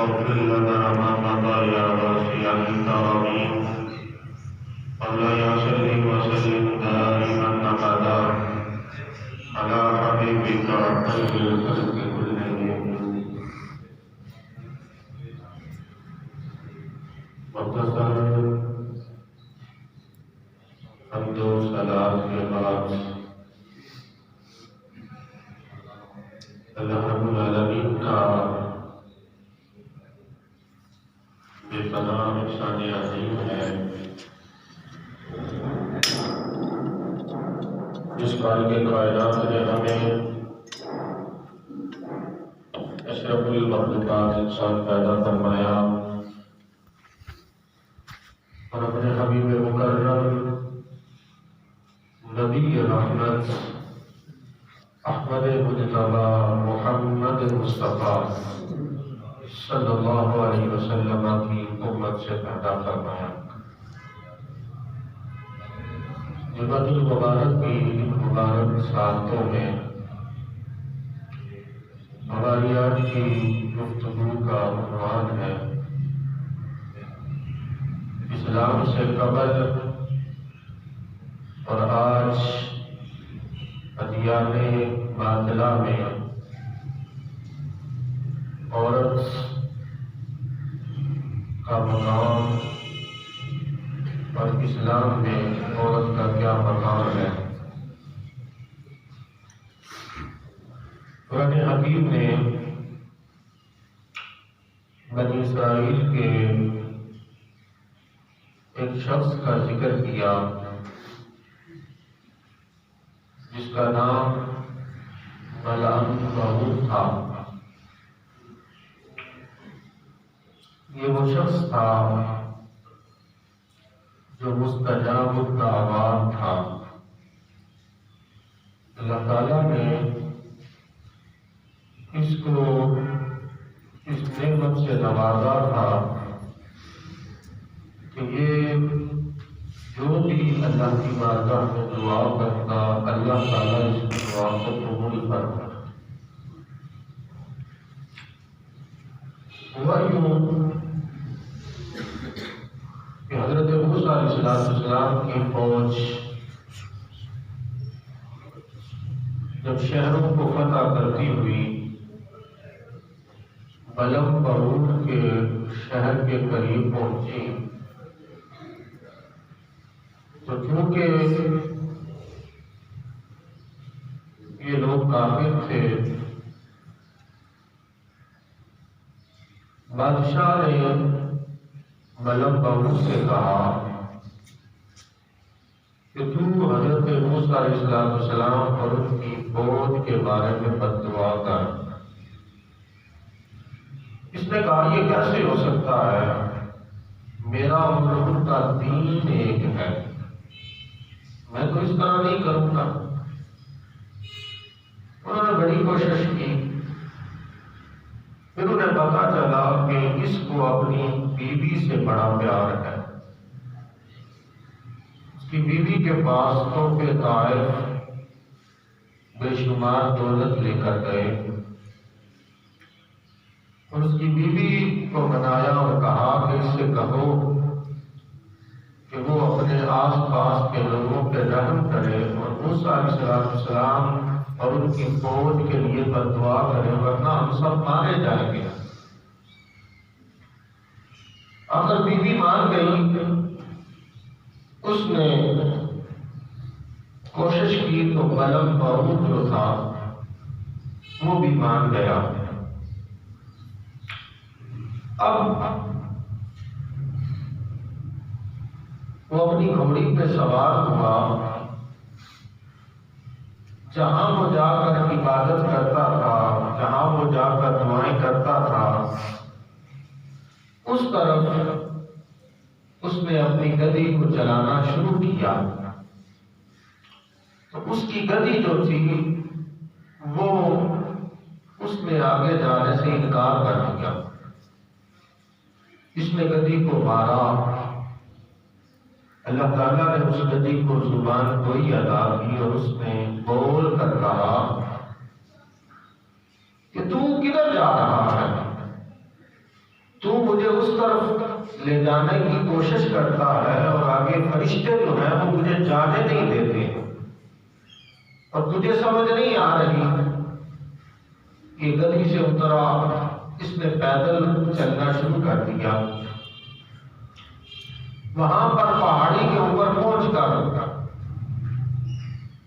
واغفر لنا ما مضى يا واسع الكرم اللهم صل وسلم دائما ابدا على حبيبك خير الخلق كلهم مختصر حمد و صلاۃ کے بعد اللہ رب العالمین کا بے پناہ احسان عظیم ہے جس بار کے کائنات نے ہمیں اشرف المخلوقات انسان پیدا فرمایا اور اپنے حبیب مکرم نبی رحمت احمد مجتبی محمد مصطفیٰ صلی اللہ علیہ وسلم کی امت سے پیدا فرمایا۔ جمعۃ المبارک کی مبارک ساعتوں میں ہماری آج کی گفتگو کا عنوان ہے اسلام سے قبل اور آج ادیان باطلہ میں عورت کا مقام اور اسلام میں عورت کا کیا مقام ہے۔ قرآن حکیم نے بنی اسرائیل کے ایک شخص کا ذکر کیا جس کا نام بلعام تھا۔ یہ وہ شخص تھا جو مستجاب الدعوات تھا۔ اللہ تعالیٰ نے اس کو اس نعمت سے نوازا تھا کہ یہ جو بھی اللہ کی بارگاہ میں دعا کرتا اللہ تعالیٰ اس دعا کو قبول کرتا۔ ہوا یوں کہ حضرت موسیٰ علیہ السلام کی فوج جب شہروں کو فتح کرتی ہوئی بلم برور کے شہر کے قریب پہنچی تو چونکہ یہ لوگ کافر تھے بادشاہ نے بلم برور سے کہا کہ تو حضرت موسیٰ علیہ السلام اور ان کی فوج کے بارے میں بد دعا کر۔ اس نے کہا یہ کیسے ہو سکتا ہے، میرا اور ان کا دین ایک ہے، میں تو اس طرح نہیں کروں گا۔ انہوں نے بڑی کوشش کی، پھر انہیں پتا چلا کہ اس کو اپنی بیوی سے بڑا پیار ہے۔ اس کی بیوی کے پاس تحفے طائف بے شمار دولت لے کر گئے اور اس کی بیوی کو منایا اور کہا کہ اس سے کہو کہ وہ اپنے آس پاس کے لوگوں پہ رحم کرے اور موسیٰ علیہ السلام اور ان کی فوج کے لیے بد دعا کرے ورنہ ہم سب مارے جائیں گے۔ اگر بیوی مان گئی، اس نے کوشش کی تو بلم برور جو تھا وہ بھی مان گیا۔ اب وہ اپنی گھوڑی پہ سوار ہوا، جہاں وہ جا کر عبادت کرتا تھا، جہاں وہ جا کر دعائیں کرتا تھا، اس طرف اس نے اپنی گدی کو چلانا شروع کیا تو اس کی گدی جو تھی وہ اس نے آگے جانے سے انکار کر دیا۔ اس نے گدی کو مارا، اللہ تعالیٰ نے اس گدی کو زبان گوئی عطا کی اور اس نے بول کر کہا کہ تو کدھر جا رہا ہے؟ تو مجھے اس طرف لے جانے کی کوشش کرتا ہے اور آگے فرشتے جو ہیں وہ مجھے جانے نہیں دیتے، اور تجھے سمجھ نہیں آ رہی کہ گلی سے اترا، اس نے پیدل چلنا شروع کر دیا۔ وہاں پر پہاڑی کے اوپر پہنچ کر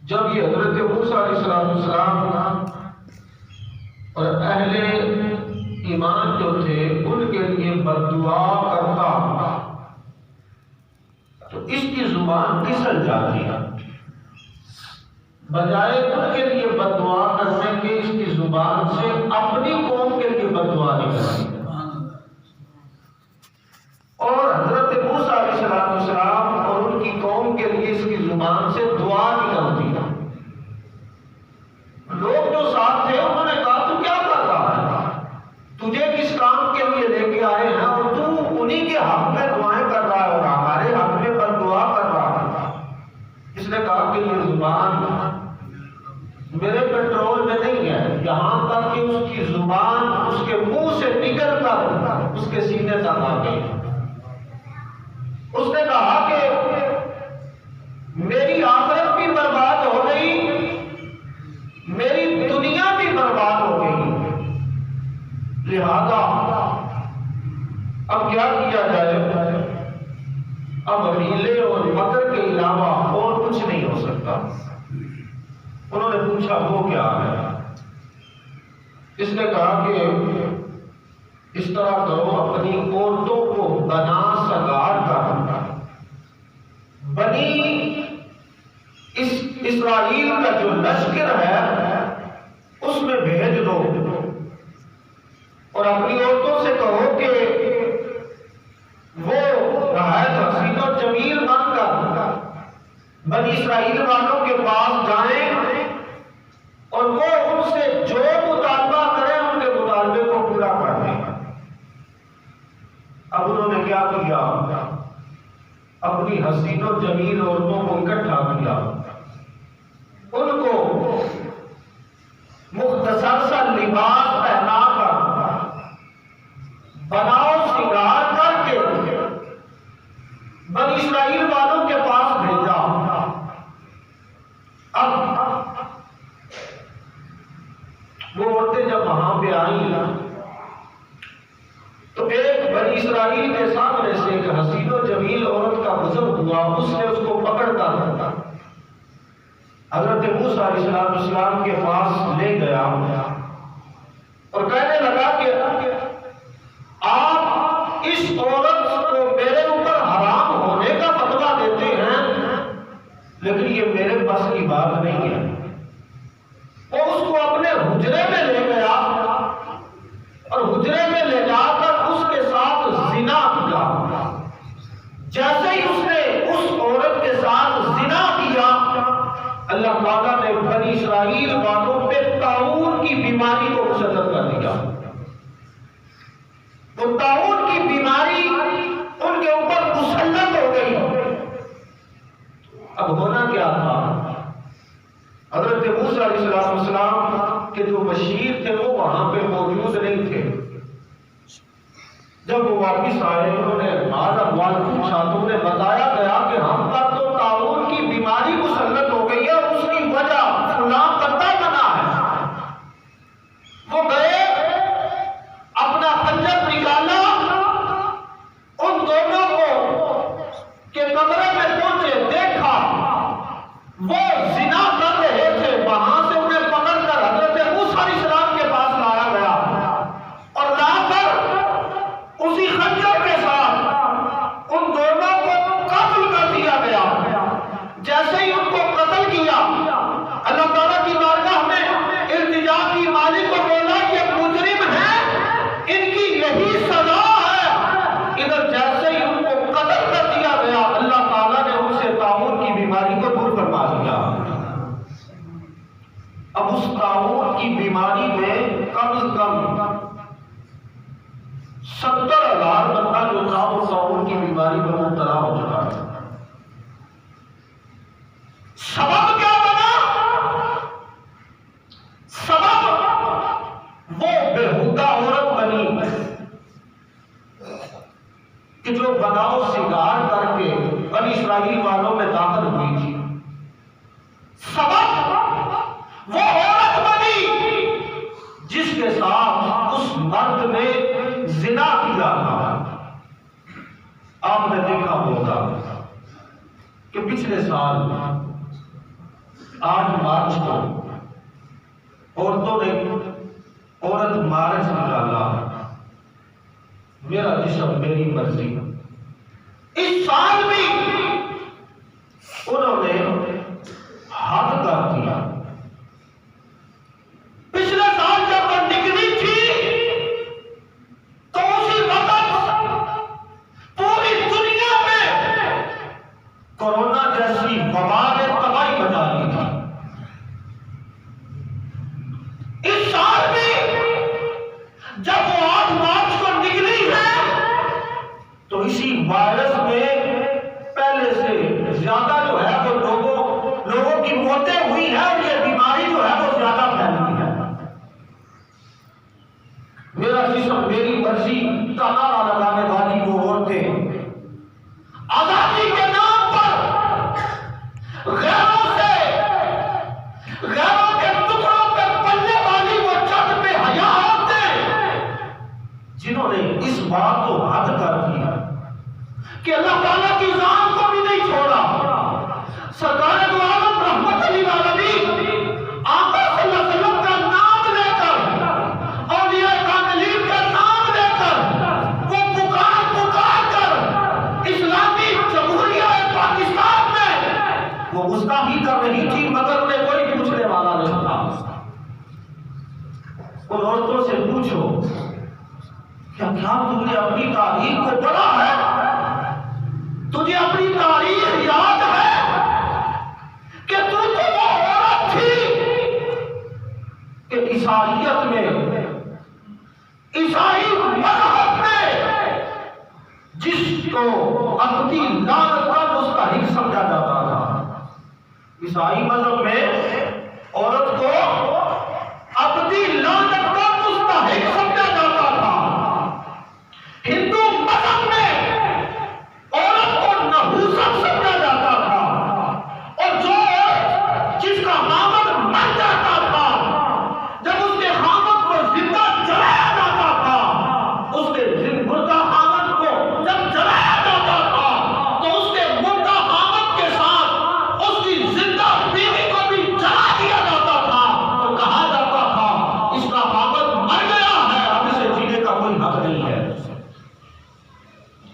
جب یہ حضرت موسیٰ علیہ السلام اور اہل ایمان جو تھے ان کے لیے بد دعا کرتا تو اس کی زبان پھسل جاتی ہے، بجائے ان کے لیے بد دعا کرنے کے اس کی زبان سے اپنی قوم کے لیے بد دعا نکلتی ہے۔ اور حضرت موسیٰ علیہ السلام اور ان کی قوم کے لیے اس کی زبان سے دعا نکلتی ہے۔ لوگ جو ساتھ تھے انہوں نے کہا تو کیا کر رہا ہے، تجھے کس کام کے لیے لے کے آئے ہیں اور تو انہی کے حق میں دعائیں کر رہا ہے اور ہمارے حق میں بد دعا کر رہا ہے۔ اس نے کہا کہ یہ زبان میرے کنٹرول میں نہیں ہے، یہاں تک کہ اس کی زبان اس کے منہ سے نکل کر اس کے سینے تک آ گئی۔ اس نے کہا کہ میری آخرت بھی برباد ہو گئی، میری دنیا بھی برباد ہو گئی، لہذا اب کیا کیا جائے؟ اب حیلے اور مکر کے علاوہ اور کچھ نہیں ہو سکتا۔ انہوں نے پوچھا وہ کیا ہے؟ اس نے کہا کہ اس طرح کرو، اپنی عورتوں کو بنا سگار کر بنی اسرائیل کا جو لشکر ہے اس میں بھیج دو، اور اپنی عورتوں سے کہو کہ وہ نہایت حسین و جمیل بن کر بنی اسرائیل والوں کے پاس جائیں اور وہ ان سے جو مطالبہ کریں ان کے مطالبے کو پورا کر دیں۔ اب انہوں نے کیا کیا؟ اپنی حسین و جمیل عورتوں کو اکٹھا کیا، ان کو مختصر سا لباس پہنا کر بناؤ سنگار کر کے بنی اسرائیل والوں کے پاس بھیجا۔ اب وہ عورتیں جب وہاں پہ آئیں تو ایک بنی اسرائیل کے سامنے سے ایک حسین و جمیل عورت کا گزر ہوا، اس نے اس کو پکڑ کر حضرت موسیٰ علیہ السلام کے پاس لے گیا اور کہنے لگا کہ آپ اس عورت کو میرے اوپر حرام ہونے کا فتویٰ دیتے ہیں، لیکن یہ میرے بس کی بات نہیں ہے۔ وہ اس کو اپنے حجرے میں لے گیا اور حجرے میں لے جا کر اس کے ساتھ زنا کیا۔ جیسے ہی اس نے اس عورت کے ساتھ زنا کیا، اللہ تعالیٰ نے بنی اسرائیل والوں پہ طاعون کی بیماری کو مسلط کر دیا۔ وہ طاعون کی بیماری ان کے اوپر مسلط ہو گئی۔ اب ہونا کیا تھا؟ حضرت موسیٰ علیہ السلام کے جو بشیر تھے وہ وہاں پہ موجود نہیں تھے۔ جب وہ واپس آئے انہوں نے حال احوال پوچھا تو انہیں بتایا گیا کہ ہم پر تو طاعون کی بیماری مسلط ہو گئی ہے، اس کی وجہ فلاں بندہ بنا ہے۔ وہ گئے، اپنا خنجر نکالا، ان دونوں کو کے کمرے میں پہنچے، دیکھا وہ زنا کر رہے تھے۔ وہاں سے انہیں پکڑ کر حضرت موسیٰ علیہ السلام کے پاس لایا گیا اور لا کر اسی خنجر کے ساتھ ان دونوں کو قتل کر دیا گیا۔ جیسے ہی ان کو قتل کیا، اللہ تعالیٰ کی بارگاہ میں التجا کی، مالک کو بولا یہ مجرم ہیں، ان کی یہی سزا ہے۔ ادھر جیسے ہی ان کو قتل کر دیا گیا، اللہ تعالیٰ نے ان سے طاعون کی بیماری کو دور فرما دیا۔ اب اس طاعون کی بیماری میں کم از کم 70,000 بندہ جو تھا وہ طاعون کی بیماری میں مبتلا ہو چکا ہے۔ سبب کیا بنا؟ سبب وہ بےہودہ عورت بنی بناؤ سنگار کر کے بنی اسرائیل والوں میں داخل ہوئی تھی. سبب وہ عورت بنی جس کے ساتھ اس مرد نے زنا کیا تھا. آپ نے دیکھا ہوگا کہ پچھلے سال 8 مارچ کو عورتوں نے عورت مارچ نکالا، میرا جسم میری مرضی. اس سال بھی انہوں نے حد کر دیا. پچھلے سال جب وہ نکلی تھی تو اسی وقت پوری دنیا میں کورونا جیسی وبا نے تباہی مچا دی تھی. اس سال بھی جب وہ 8 مارچ کو نکلی ہے تو اسی وائرس میں پہلے سے زیادہ جو ہے وہ لوگوں کی موتیں ہوئی ہیں اور یہ بیماری جو ہے وہ زیادہ پھیلی ہے. میرا جسم میری مرضی کا نعرہ لگانے والی وہ عورتیں آزادی کے نام پر غیروں کے ٹکڑوں پہ پلنے والی وہ چند بے حیا عورتیں جنہوں نے اس بات کو حد کر دیا کہ اللہ تعالیٰ کی ذات کو بھی نہیں چھوڑا. سرکار دو عالم رحمت للعالمین آقا صلی اللہ علیہ وسلم کا نام لے کر اولیاء کاملین کا نام لے کر وہ پکار کر اسلامی جمہوریہ پاکستان میں وہ گستاخی کر رہی تھی مگر انہیں کوئی پوچھنے والا نہیں تھا. ان عورتوں سے پوچھو کیا تم نے اپنی تاریخ کو پڑھا ہے؟ تجھے اپنی تاریخ یاد ہے کہ تو وہ عورت تھی کہ عیسائیت میں عیسائی مذہب میں جس کو اپنی لعنت کا مستحق سمجھا جاتا تھا. عیسائی مذہب میں عورت کو اپنی لعنت کا مستحق سمجھا جاتا تھا. ہندو مذہب میں عورت کو نحوست سمجھا جاتا تھا اور جو جس کا خامد مر جاتا تھا جب اس کے خامد کو زندہ جلایا جاتا تھا اس کے مردہ خامد کو جب جلایا جاتا تھا تو اس کے مردہ خامد کے ساتھ اس کی زندہ بیوی کو بھی جلا دیا جاتا تھا اور کہا جاتا تھا اس کا خامد مر گیا ہے اب اسے جینے کا کوئی حق نہیں ہے.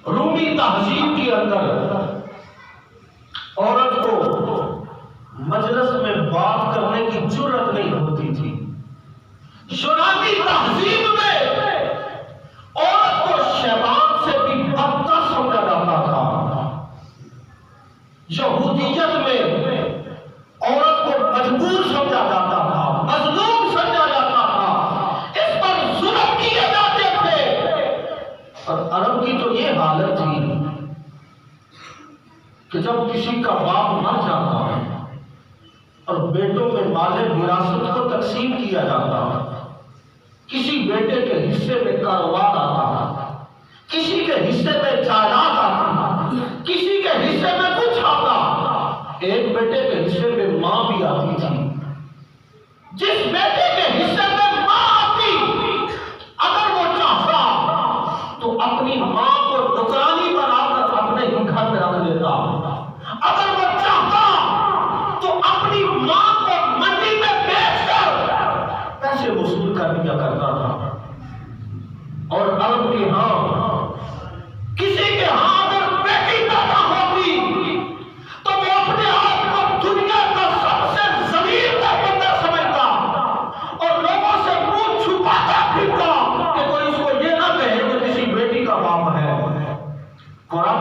رومی تہذیب کے اندر عورت کو مجلس میں بات کرنے کی جرأت نہیں ہوتی تھی. یونانی تہذیب میں عورت کو شیطان سے بھی بدتر سمجھا جاتا تھا. یہودیت میں عورت کو مجبور سمجھا جاتا تھا، مظلوم سمجھا جاتا تھا، اس پر ظلم کیے جاتے تھے. اور عرب کی تو یہ حالت تھی کہ جب کسی کا باپ مر جاتا اور بیٹوں میں مال وراثت کو تقسیم کیا جاتا، کسی بیٹے کے حصے میں کاروبار آتا، کسی کے حصے میں جائیداد آتی، کسی کے حصے میں کچھ آتا. ایک بیٹے کے حصے میں ماں بھی آتی تھی. جس بیٹے کے حصے میں ماں آتی اگر وہ چاہتا تو اپنی ماں کو نوکرانی بنا کر اپنے ہی گھر میں رکھ لیتا. اگر وہ چاہتا تو اپنی ماں کو منڈی میں بیچ کر پیسے وصول کر دیا کرتا تھا. اور عرب کے ہاں کسی کے ہاں اگر بیٹی پیدا ہوتی تو وہ اپنے آپ کو دنیا کا سب سے ذلیل بندہ سمجھتا اور لوگوں سے منہ چھپاتا پھرتا کہ کوئی اس کو یہ نہ کہے کہ کسی بیٹی کا باپ ہے. قرآن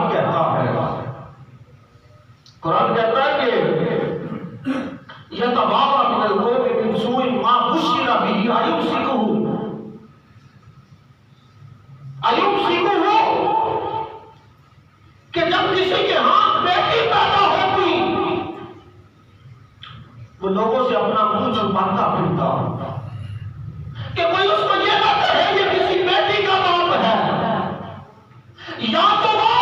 کہتا ہے کہ یتبارا من القوم من سوء ما بشر به ایمسکہ کہ جب کسی کے ہاں بیٹی پیدا ہوتی وہ لوگوں سے اپنا منہ چھپاتا پھرتا کہ کوئی اس کو یہ نہ کہے یہ کسی بیٹی کا باپ ہے. یا تو وہ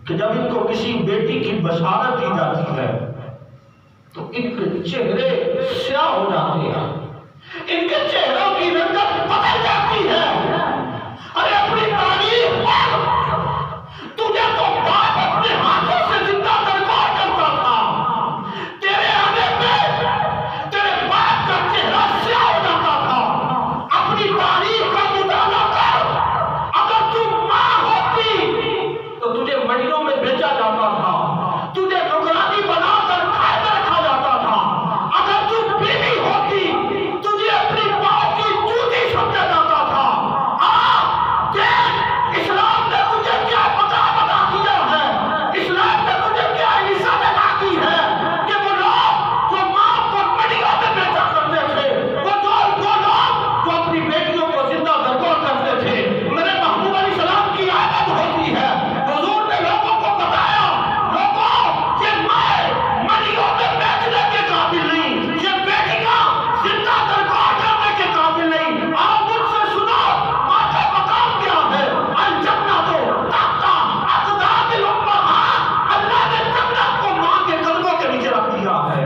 کہ جب ان کو کسی بیٹی کی بشارت دی جاتی ہے تو ان کے چہرے سیاہ ہو جاتے ہیں، ان کے چہروں کی رنگت بدل جاتی ہے۔ ارے اپنی تعریف تجھے تو باپ اپنے ہاتھوں سے زندہ درگور کرتا تھا، تیرے آنے پہ تیرے باپ کا چہرہ سیاہ ہو جاتا تھا۔ اپنی تاریخ کا مطالعہ کر، اگر تم ماں ہوتی تو تجھے منڈیوں میں بیچا جاتا تھا، تجھے نوکرانی بنا کر کھائے میں رکھا جاتا تھا۔ اگر تم بیوی ہوتی تجھے اپنی پاؤں کی جوتی سمجھا جاتا تھا۔ اسلام نے تجھے کیا مقام عطا کیا ہے، اسلام نے تجھے کیا عزت عطا کی ہے کہ وہ لوگ جو ماں کو منڈیوں میں بیچا کرتے تھے، وہ لوگ جو اپنی بیٹیوں کو زندہ درگور کرتے تھے، میرے محبوب علیہ السلام کی عادت ہوتی ہے۔ حضور نے لوگوں کو بتایا، لوگوں یہ مائیں منڈیوں میں بیچنے کے قابل نہیں، یہ بیٹیاں زندہ درگور کرنے کے قابل نہیں۔ آپ مجھ سے سنو، ماں کا مقام کیا ہے؟ الجنت تحت اقدام الامہات، اللہ نے جنت کو ماں کے قدموں کے نیچے رکھ دیا ہے۔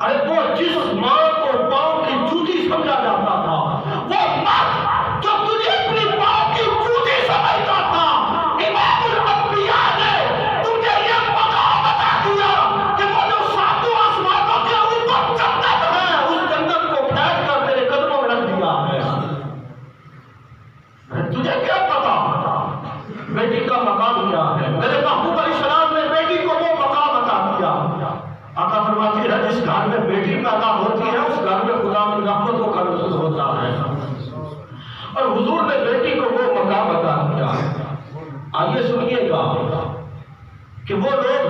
ارے وہ جس ماں کو پاؤں کی جوتی سمجھا جاتا تھا، وہ مرد جو تجھے اپنی پاؤں کی جوتی سمجھتا تھا، امام الانبیاء نے تجھے یہ مقام عطا کیا کہ وہ جو ساتوں آسمانوں کے اوپر جنت ہے، اس جنت کو پھینک کر تیرے قدموں میں رکھ دیا ہے۔ تجھے کیا پتا بیٹی کا مقام کیا ہے؟ میرے محبوب علیہ السلام نے بیٹی کو وہ مقام عطا کیا۔ آقا فرماتی ہے جس گھر میں بیٹی پیدا ہوتی ہے اس گھر میں خدا کی رحمتوں کا نزول ہوتا ہے، اور حضور نے بیٹی کو وہ مقام عطا کیا۔ آئیے سنیے گا کہ وہ لوگ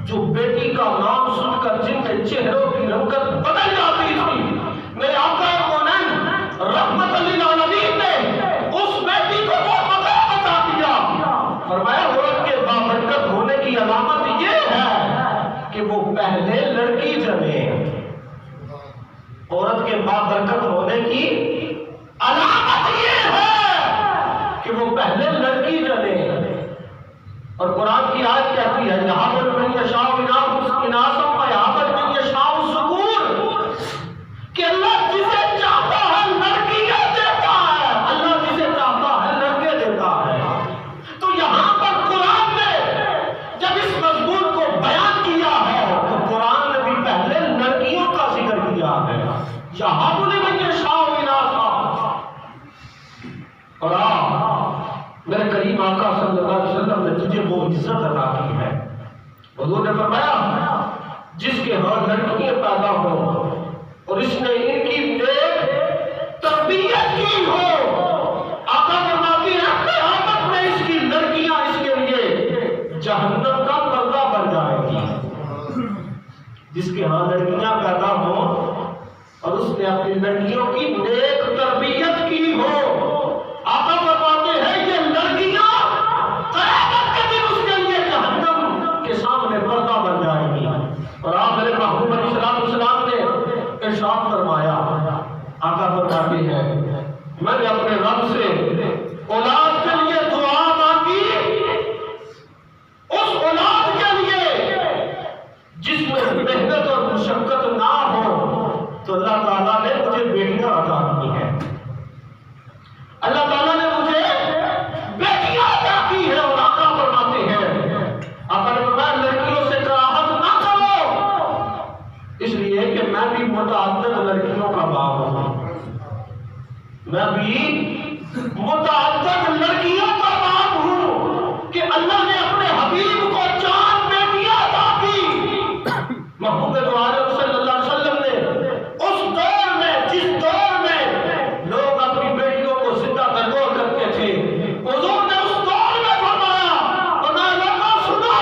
جو بیٹی کا نام سن کر جن کے چہروں کی رنگت بدل جاتی تھی، میرے آقا کونین رحمت للعالمین نے اس بیٹی کو وہ مقام عطا کیا۔ فرمایا عورت کے بابرکت ہونے کی علامت یہ ہے کہ وہ پہلے لڑکی جنے۔ عورت کے بابرکت ہونے کی علامت یہ ہے کہ وہ پہلے لڑکی جنے۔ اور قرآن کی آیت کہتی ہے یہاں پر من یشاء اناسا ویہب من یشاء الذکور، کہ اللہ جسے چاہتا ہے لڑکیاں دیتا ہے، اللہ جسے چاہتا ہے لڑکے دیتا ہے۔ تو یہاں پر قرآن نے جب اس مضمون کو بیان کیا ہے تو قرآن نے بھی پہلے لڑکیوں کا ذکر کیا ہے، یہاں لمن یشاء اناسا۔ اور میرے کریم آقا صلی اللہ علیہ وسلم نے تجھے وہ عزت عطا کی ہے۔ حضور نے فرمایا جس کے ہاں لڑکیاں پیدا ہوں اور اس نے ان کی نیک تربیت کی ہو، آقا فرماتی ہے قیامت میں اس کی لڑکیاں اس کے لیے جہنم کا پردہ بن جائے گی۔ جس کے ہاں لڑکیاں پیدا ہوں اور اس نے اپنی لڑکیوں کی نیک تربیت کی ہو، آقا فرماتے ہیں یہ لڑکیاں قیامت کے دن اس کے لیے جہنم کے سامنے پردہ بن جائے گی۔ اور آپ میرے محبوب علیہ السلام نے ارشاد فرمایا، آقا فرماتے ہیں میں نے اپنے رب سے اولاد کے لیے دعا مانگی، اس اولاد کے لیے جس میں محنت اور مشقت نہ ہو، تو اللہ تعالیٰ نے مجھے بیٹیاں عطا کی ہیں۔ اللہ تعالیٰ نے مجھے بیٹیاں عطا کی ہے۔ اور آقا فرماتے ہیں، آقا نے فرمایا لڑکیوں سے کراہت نہ کرو، اس لیے کہ میں بھی متعدد لڑکیوں کا باپ ہوں، میں بھی متعدد لڑکیوں کا باپ ہوں کہ اللہ نے اپنے حبیب کو 4 بیٹیاں عطا کی۔ محبوب دو عالم صلی اللہ علیہ وسلم نے اس دور میں جس دور میں لوگ اپنی بیٹیوں کو زندہ درگور کرتے تھے، حضور نے اس دور میں فرمایا اور میں لوگوں سنو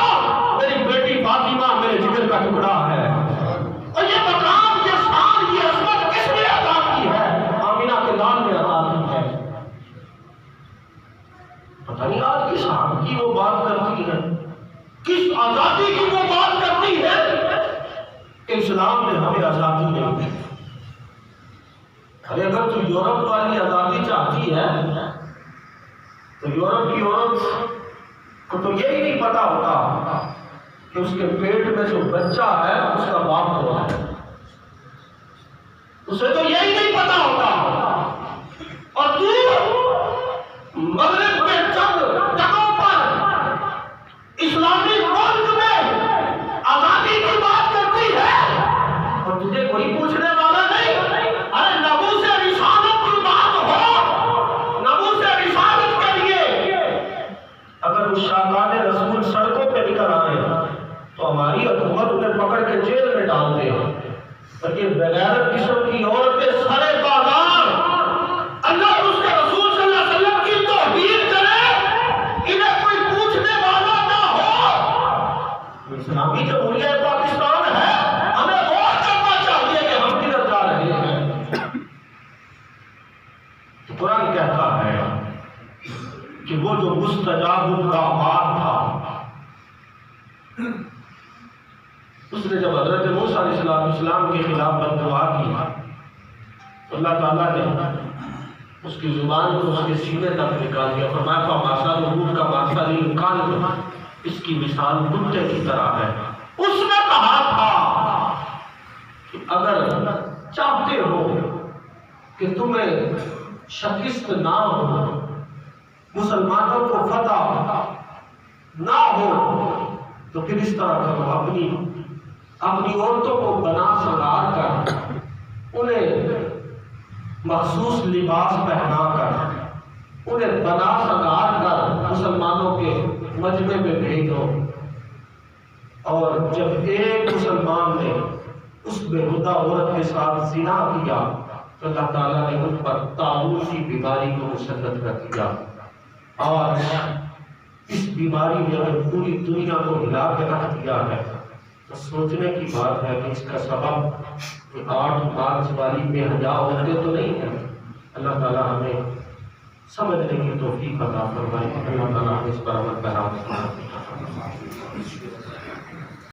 میری بیٹی فاطمہ میرے جگر کا ٹکڑا ہے۔ اور یہ مقام، یہ شان، یہ عظمت کس نے عطا کی ہے؟ آمینہ کے لال نے عطا کی ہے۔ پتہ نہیں آج کس حق کی وہ بات کرتی ہے، کس آزادی کی وہ بات کرتی ہے۔ اسلام نے ہمیں آزادی نہیں دی۔ اگر تو یورپ والی آزادی چاہتی ہے تو یورپ کی عورت کو تو یہی نہیں پتا ہوتا کہ اس کے پیٹ میں جو بچہ ہے اس کا باپ کون ہے، اسے تو یہی نہیں پتا ہوتا۔ اور تو مغرب کے چند جگہوں پر اسلامی ملک میں آزادی کی بات کرتی ہے اور تجھے کوئی پوچھنے والا نہیں۔ ارے نبو سے رسالت کی بات ہو، نبو سے رسالت کے لیے اگر اس شاہکان رسول سڑکوں پہ نکل آئے تو ہماری حکومت انہیں پکڑ کے جیل میں ڈال دے، اور یہ بغیرت قسم کی عورتیں سارے بازار اللہ اور اس کے رسول صلی اللہ علیہ وسلم کی توہین کرے، انہیں کوئی پوچھنے والا نہ ہو۔ اسلامی جمہوریہ پاکستان ہے، ہمیں غور کرنا چاہیے کہ ہم کدھر جا رہے ہیں۔ قرآن کہتا ہے کہ وہ جو مستجاب الدعوات تھا، اس نے جب حضرت موسیٰ علیہ السلام کے خلاف بددعا کی تو اللہ تعالیٰ نے اس کی زبان کو اس کے سینے تک نکال دیا، فرمایا فَمَثَلُ كَمَثَلِ الْكَلْبِ، اس کی مثال کتے کی طرح ہے۔ اس نے کہا تھا کہ اگر چاہتے ہو کہ تمہیں شکست نہ ہو، مسلمانوں کو فتح نہ ہو، تو پھر اس طرح کرو، اپنی عورتوں کو بنا سنگار کر، انہیں مخصوص لباس پہنا کر، انہیں بنا سنگار کر مسلمانوں کے مجمع میں بھیجو، اور جب ایک مسلمان نے اس بےہودہ عورت کے ساتھ زنا کیا تو اللہ تعالیٰ نے ان پر طاعون کی بیماری کو مسلط کر دیا، اور اس بیماری نے اگر پوری دنیا کو ہلا کے رکھ دیا ہے تو سوچنے کی بات ہے کہ اس کا سبب 8 مارچ والی بے حیا عورتیں تو نہیں ہیں۔ اللہ تعالیٰ ہمیں سمجھنے کی توفیق عطا فرمائے، اللہ تعالیٰ ہمیں اس پر عمل